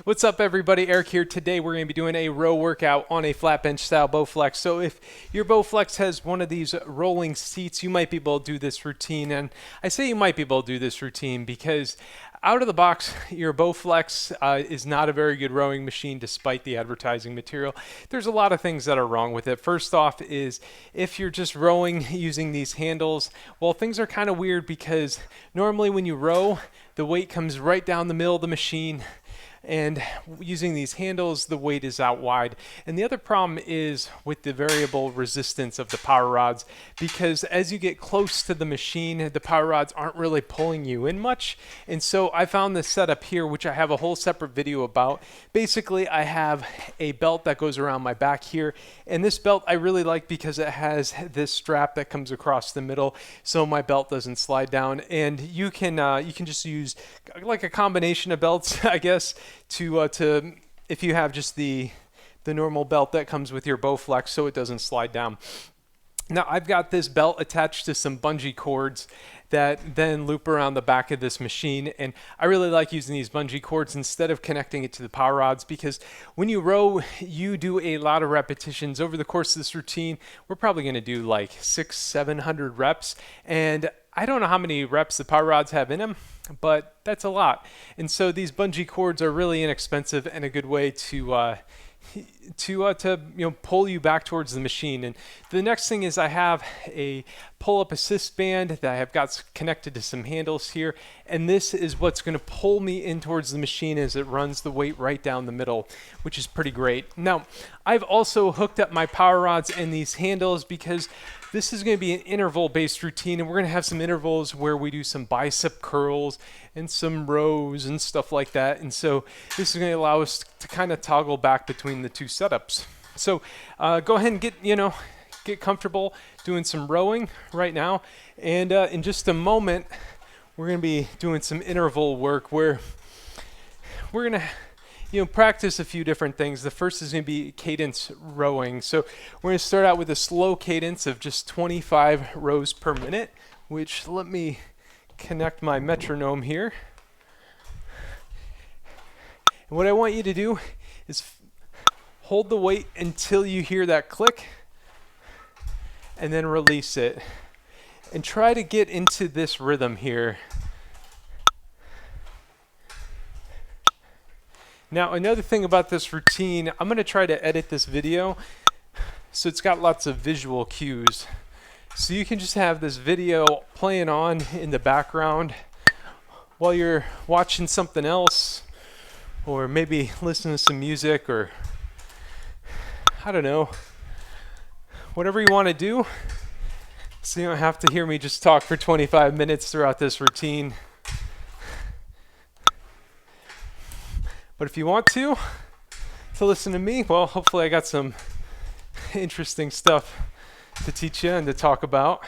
What's up, everybody? Eric here. Today we're going to be doing a row workout on a flat bench style Bowflex. So if your Bowflex has one of these rolling seats, you might be able to do this routine. And I say you might be able to do this routine because out of the box, your Bowflex is not a very good rowing machine despite the advertising material. There's a lot of things that are wrong with it. First off is if you're just rowing using these handles, well, things are kind of weird because normally when you row, the weight comes right down the middle of the machine, and using these handles, the weight is out wide. And the other problem is with the variable resistance of the power rods, because as you get close to the machine, the power rods aren't really pulling you in much. And so I found this setup here, which I have a whole separate video about. Basically, I have a belt that goes around my back here, and this belt I really like because it has this strap that comes across the middle, so my belt doesn't slide down. And you can just use like a combination of belts, I guess, to if you have just the normal belt that comes with your Bowflex, so it doesn't slide down. Now I've got this belt attached to some bungee cords that then loop around the back of this machine, and I really like using these bungee cords instead of connecting it to the power rods, because when you row, you do a lot of repetitions over the course of this routine. We're probably going to do like 600-700 reps, and I don't know how many reps the power rods have in them, but that's a lot. And so these bungee cords are really inexpensive and a good way to pull you back towards the machine. And the next thing is I have a pull-up assist band that I have got connected to some handles here, and this is what's going to pull me in towards the machine as it runs the weight right down the middle, which is pretty great. Now I've also hooked up my power rods and these handles because this is going to be an interval-based routine, and we're going to have some intervals where we do some bicep curls and some rows and stuff like that. And so this is going to allow us to kind of toggle back between the two setups. So go ahead and get comfortable doing some rowing right now. And in just a moment, we're going to be doing some interval work where we're going to practice a few different things. The first is going to be cadence rowing. So we're going to start out with a slow cadence of just 25 rows per minute, which, let me connect my metronome here. And what I want you to do is hold the weight until you hear that click and then release it. And try to get into this rhythm here. Now, another thing about this routine, I'm going to try to edit this video so it's got lots of visual cues. So you can just have this video playing on in the background while you're watching something else, or maybe listening to some music, or I don't know, whatever you want to do, so you don't have to hear me just talk for 25 minutes throughout this routine. But if you want to listen to me, well, hopefully I got some interesting stuff to teach you and to talk about.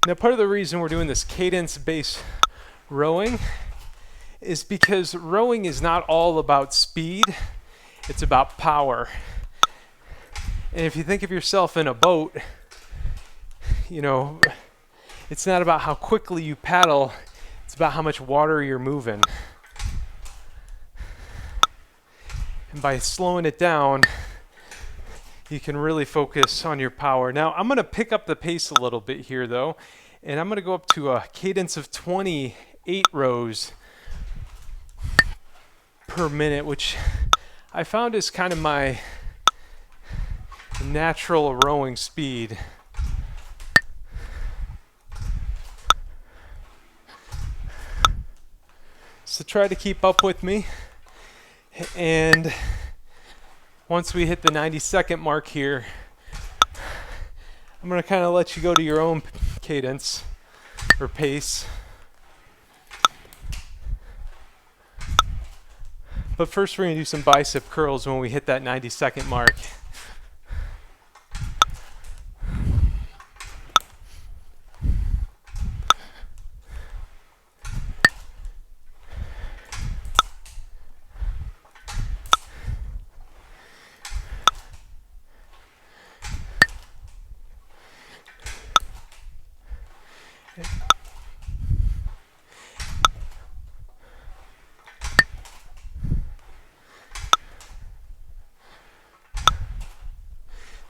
Now, part of the reason we're doing this cadence-based rowing is because rowing is not all about speed, it's about power. And if you think of yourself in a boat, it's not about how quickly you paddle, it's about how much water you're moving. And by slowing it down, you can really focus on your power. Now, I'm going to pick up the pace a little bit here, though, and I'm going to go up to a cadence of 28 rows per minute, which I found is kind of my natural rowing speed. So try to keep up with me, and once we hit the 90-second mark here, I'm going to kind of let you go to your own cadence or pace. But first we're going to do some bicep curls when we hit that 90-second mark.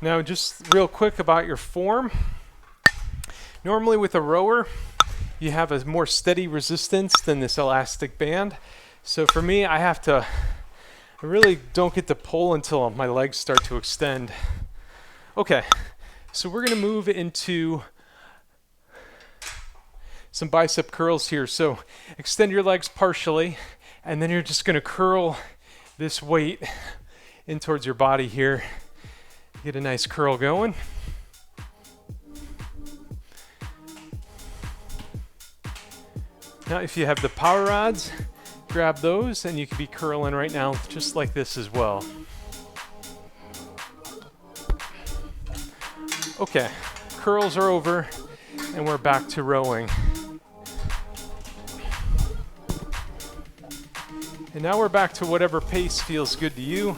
Now, just real quick about your form. Normally with a rower, you have a more steady resistance than this elastic band. So for me, I really don't get to pull until my legs start to extend. Okay, so we're gonna move into some bicep curls here. So extend your legs partially, and then you're just gonna curl this weight in towards your body here. Get a nice curl going. Now, if you have the power rods, grab those and you can be curling right now just like this as well. Okay, curls are over and we're back to rowing. And now we're back to whatever pace feels good to you.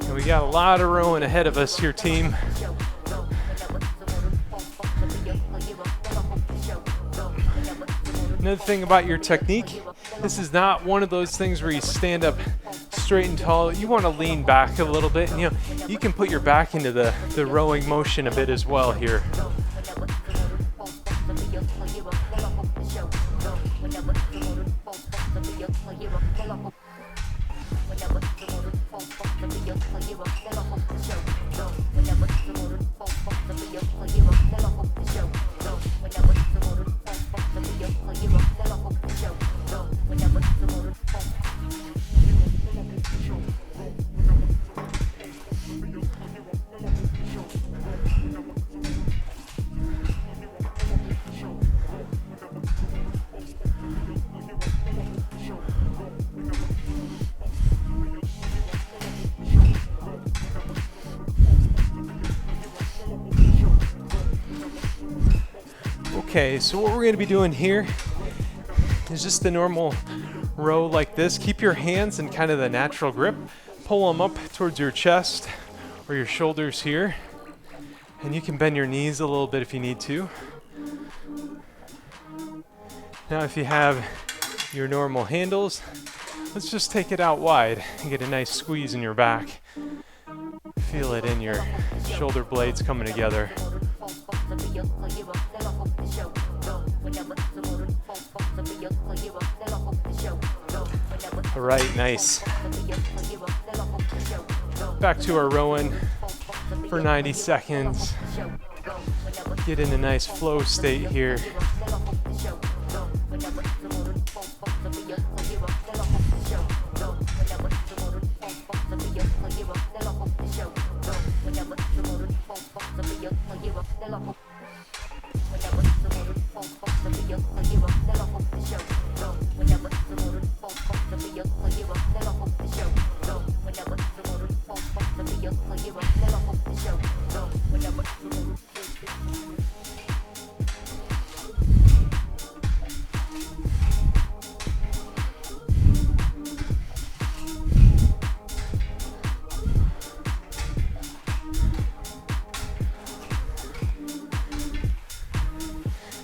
And we got a lot of rowing ahead of us here, team. Another thing about your technique, this is not one of those things where you stand up straight and tall. You want to lean back a little bit, and you can put your back into the rowing motion a bit as well here. Okay, so what we're going to be doing here is just a normal row like this. Keep your hands in kind of the natural grip. Pull them up towards your chest or your shoulders here. And you can bend your knees a little bit if you need to. Now if you have your normal handles, let's just take it out wide and get a nice squeeze in your back. Feel it in your shoulder blades coming together. All right, nice. Back to our rowing for 90 seconds. Get in a nice flow state here.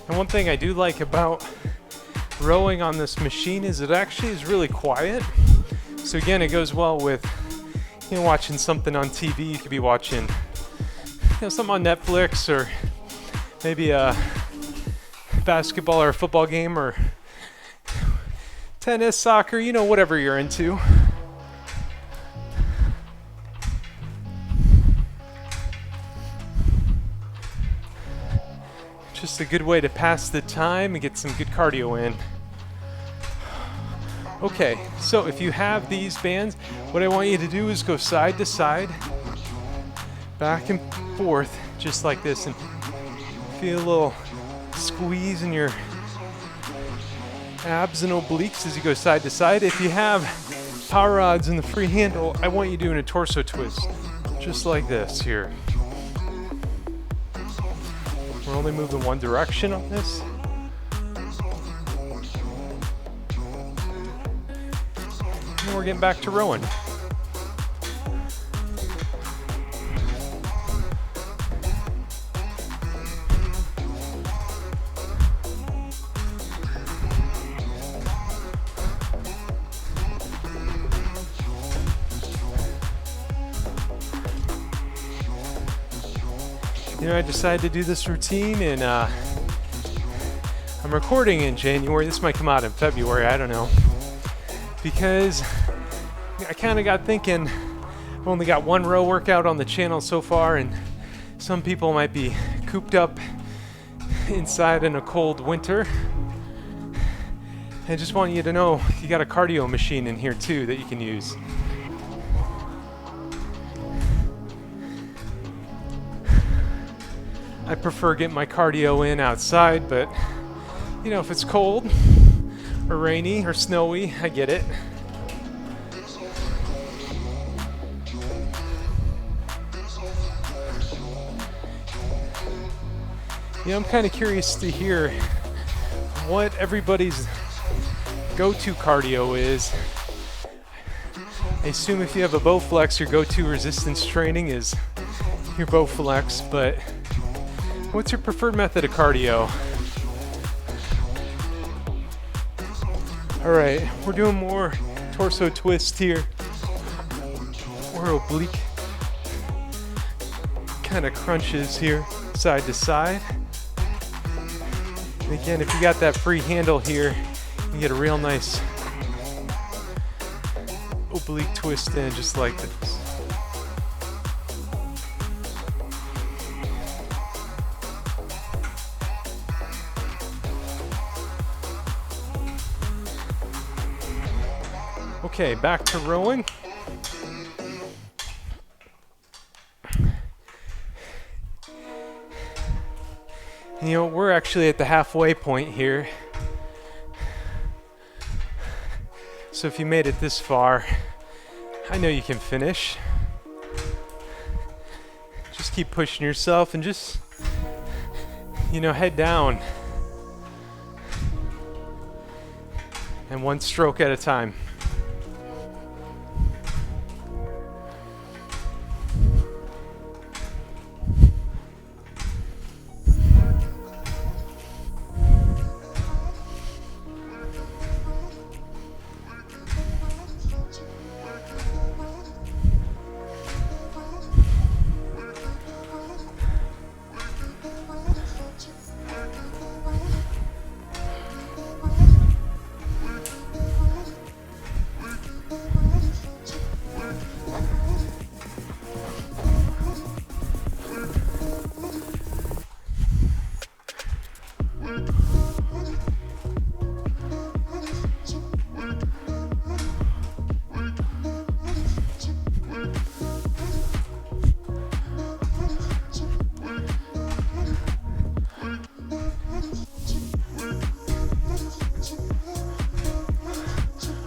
And one thing I do like about rowing on this machine is it actually is really quiet. So again, it goes well with watching something on TV. You could be watching something on Netflix, or maybe a basketball or a football game, or tennis, soccer, whatever you're into. Just a good way to pass the time and get some good cardio in. Okay, so if you have these bands, what I want you to do is go side to side, back and forth, just like this, and feel a little squeeze in your abs and obliques as you go side to side. If you have power rods and the free handle, I want you doing a torso twist, just like this here. We're only moving one direction on this. And we're getting back to rowing. I decided to do this routine, and I'm recording in January. This might come out in February, I don't know. Because I kind of got thinking, I've only got one row workout on the channel so far, and some people might be cooped up inside in a cold winter. I just want you to know you got a cardio machine in here too that you can use. I prefer getting my cardio in outside, but if it's cold or rainy or snowy, I get it. I'm kind of curious to hear what everybody's go-to cardio is. I assume if you have a Bowflex, your go-to resistance training is your Bowflex, but what's your preferred method of cardio? All right, we're doing more torso twist here, or oblique kind of crunches here, side to side. And again, if you got that free handle here, you get a real nice oblique twist in, just like this. Okay, back to rowing. We're actually at the halfway point here. So if you made it this far, I know you can finish. Just keep pushing yourself and just, head down. And one stroke at a time.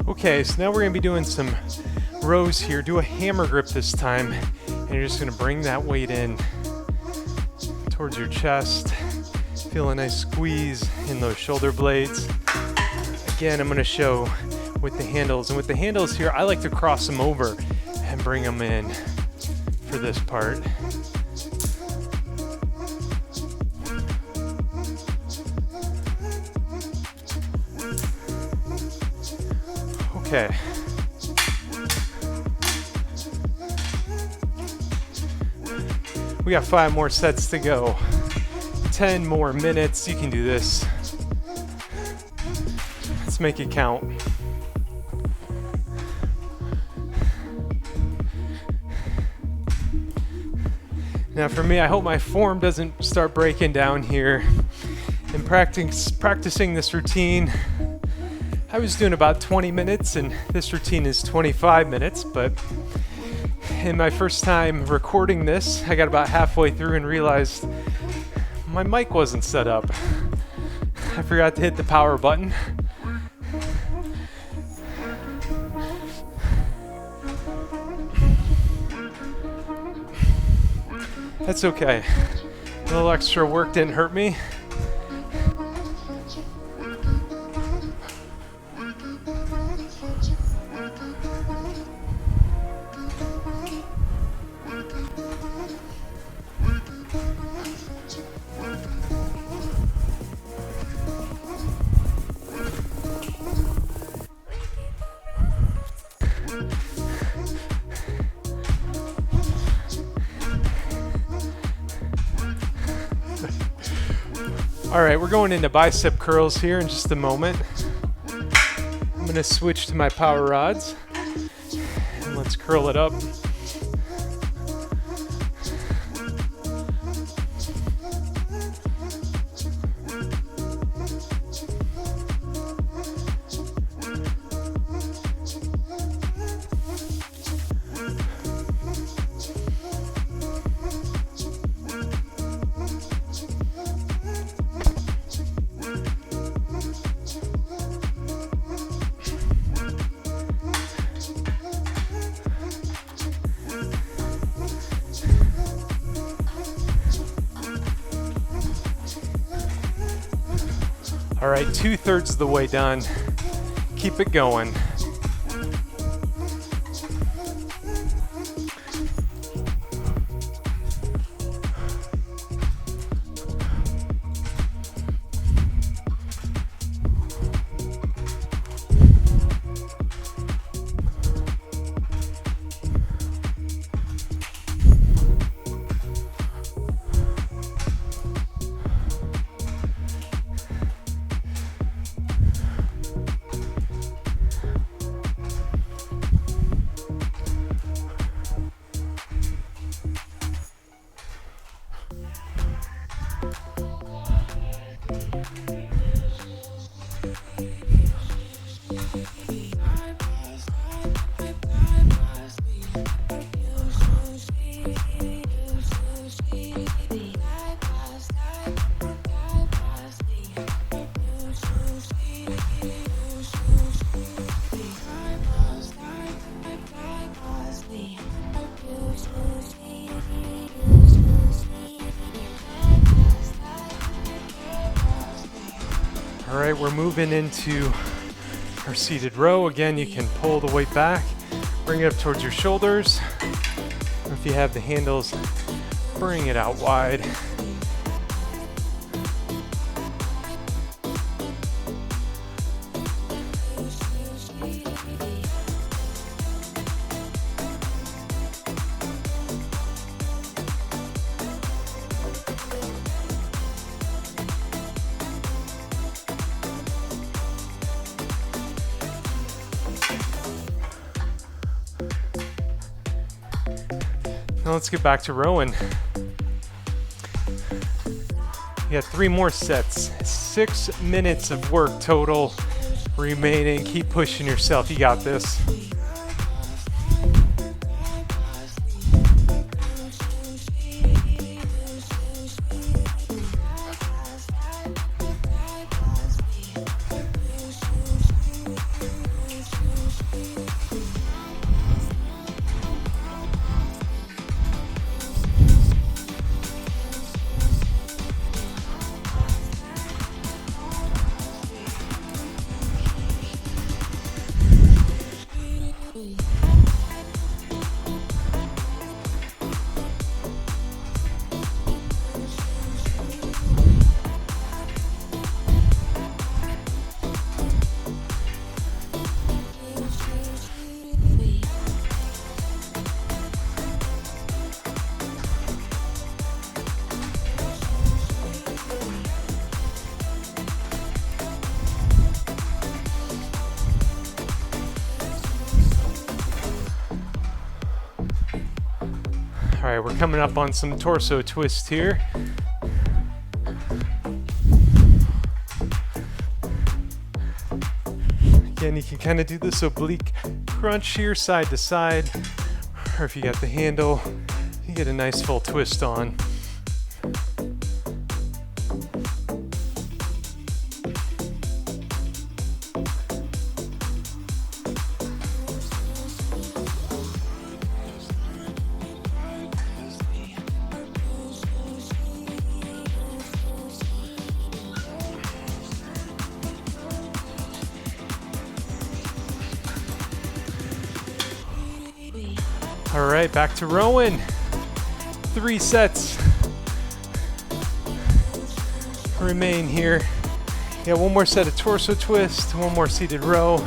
Okay, so now we're going to be doing some rows here. Do a hammer grip this time, and you're just going to bring that weight in towards your chest. Feel a nice squeeze in those shoulder blades. Again, I'm going to show with the handles. And with the handles here, I like to cross them over and bring them in for this part. Okay. We got 5 more sets to go. 10 more minutes. You can do this. Let's make it count. Now for me, I hope my form doesn't start breaking down here. In practicing this routine, I was doing about 20 minutes, and this routine is 25 minutes, but in my first time recording this, I got about halfway through and realized my mic wasn't set up. I forgot to hit the power button. That's okay. A little extra work didn't hurt me. All right, we're going into bicep curls here in just a moment. I'm gonna switch to my power rods and let's curl it up. All right, 2/3 of the way done. Keep it going. All right, we're moving into our seated row. Again, you can pull the weight back, bring it up towards your shoulders. Or if you have the handles, bring it out wide. Now let's get back to rowing. You got 3 more sets. 6 minutes of work total remaining. Keep pushing yourself. You got this. All right, we're coming up on some torso twist here. Again, you can kind of do this oblique crunch here, side to side, or if you got the handle, you get a nice full twist on. All right, back to rowing. 3 sets remain here. Yeah, 1 more set of torso twist, 1 more seated row.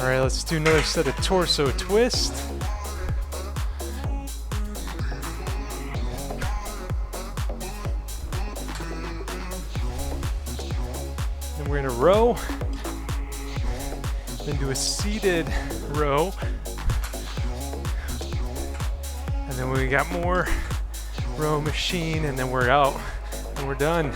All right, let's do another set of torso twist. Then we're gonna row, then do a seated row. And then we got more row machine, and then we're out, and we're done.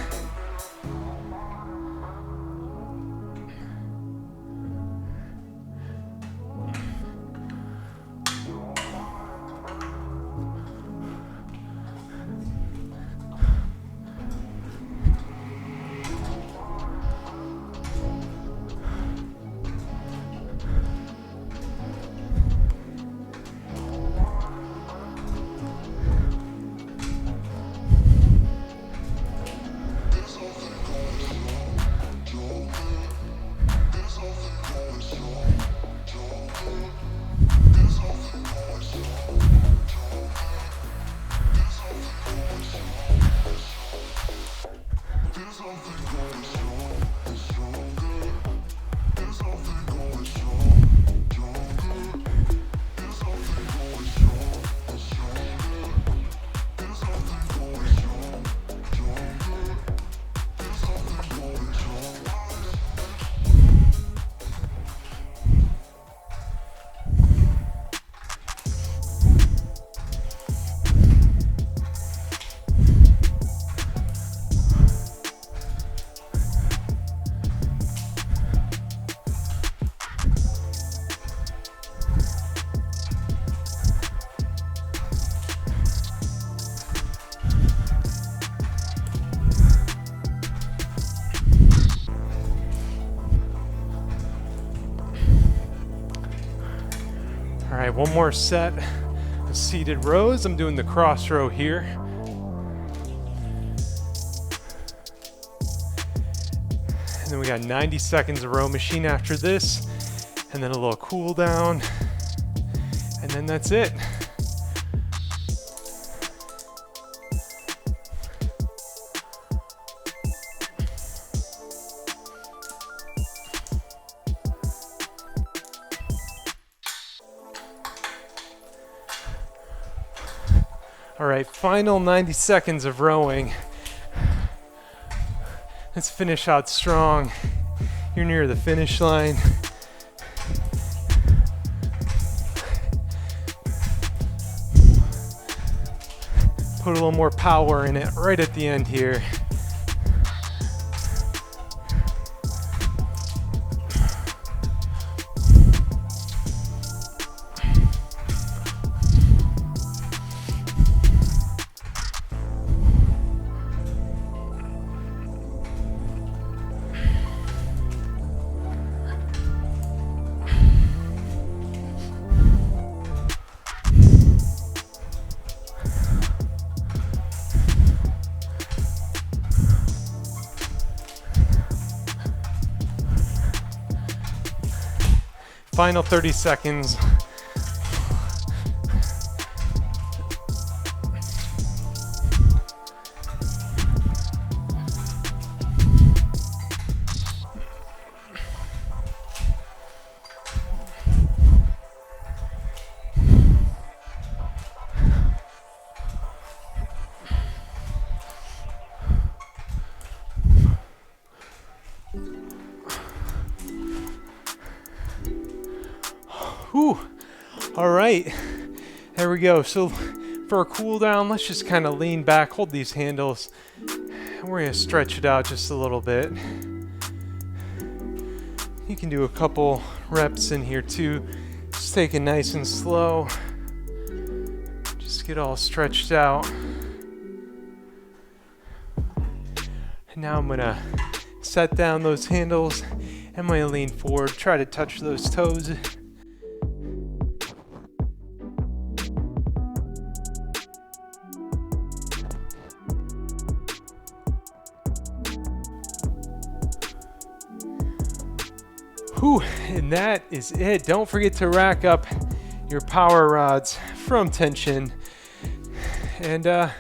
All right, one more set of seated rows. I'm doing the cross row here. And then we got 90 seconds of row machine after this, and then a little cool down, and then that's it. All right, final 90 seconds of rowing. Let's finish out strong. You're near the finish line. Put a little more power in it right at the end here. Final 30 seconds. Whew. All right, there we go. So for a cool down, let's just kind of lean back, hold these handles, and we're gonna stretch it out just a little bit. You can do a couple reps in here too. Just take it nice and slow. Just get all stretched out. And now I'm gonna set down those handles. I'm gonna lean forward, try to touch those toes. Whew, and that is it. Don't forget to rack up your power rods from tension. And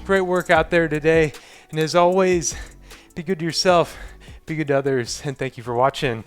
great work out there today. And as always, be good to yourself, be good to others, and thank you for watching.